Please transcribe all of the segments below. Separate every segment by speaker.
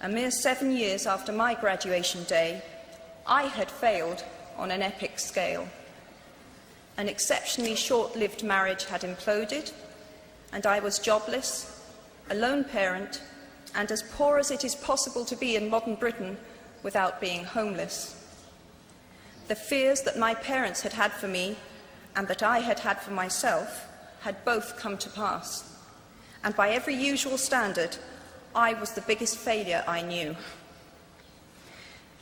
Speaker 1: a mere 7 years after my graduation day, I had failed on an epic scale. An exceptionally short-lived marriage had imploded, and I was jobless, a lone parent, and as poor as it is possible to be in modern Britain without being homeless. The fears that my parents had had for me and that I had had for myself had both come to pass, and by every usual standard, I was the biggest failure I knew.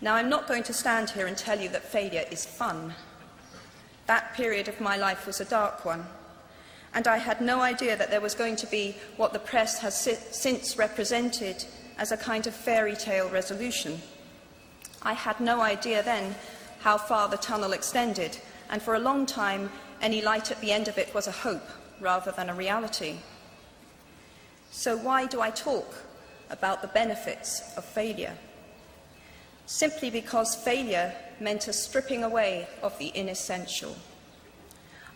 Speaker 1: Now, I'm not going to stand here and tell you that failure is fun. That period of my life was a dark one, and I had no idea that there was going to be what the press has since represented as a kind of fairy tale resolution. I had no idea then how far the tunnel extended, and for a long time, any light at the end of it was a hope rather than a reality. So why do I talk about the benefits of failure? Simply because failure meant a stripping away of the inessential.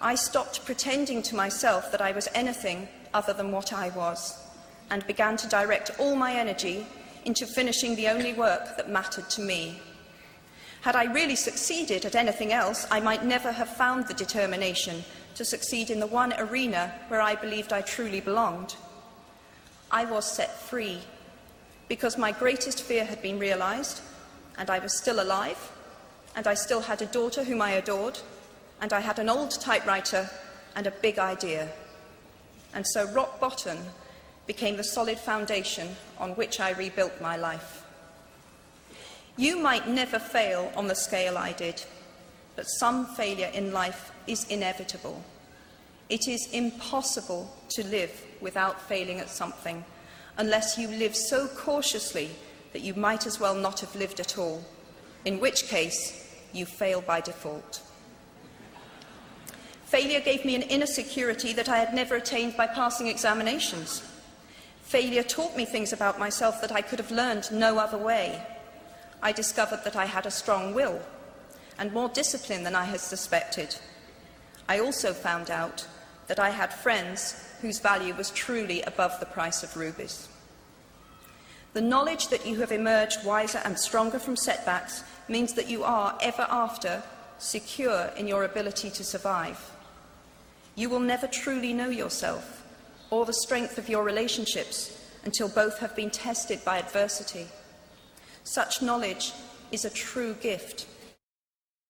Speaker 1: I stopped pretending to myself that I was anything other than what I was, and began to direct all my energy into finishing the only work that mattered to me. Had I really succeeded at anything else, I might never have found the determination to succeed in the one arena where I believed I truly belonged. I was set free because my greatest fear had been realized, and I was still alive, and I still had a daughter whom I adored, and I had an old typewriter and a big idea. And so rock bottom became the solid foundation on which I rebuilt my life. You might never fail on the scale I did, but some failure in life is inevitable. It is impossible to live without failing at something, unless you live so cautiously that you might as well not have lived at all, in which case you fail by default. Failure gave me an inner security that I had never attained by passing examinations. Failure taught me things about myself that I could have learned no other way. I discovered that I had a strong will and more discipline than I had suspected. I also found out that I had friends whose value was truly above the price of rubies. The knowledge that you have emerged wiser and stronger from setbacks means that you are, ever after, secure in your ability to survive. You will never truly know yourself or the strength of your relationships until both have been tested by adversity. Such knowledge is a true gift.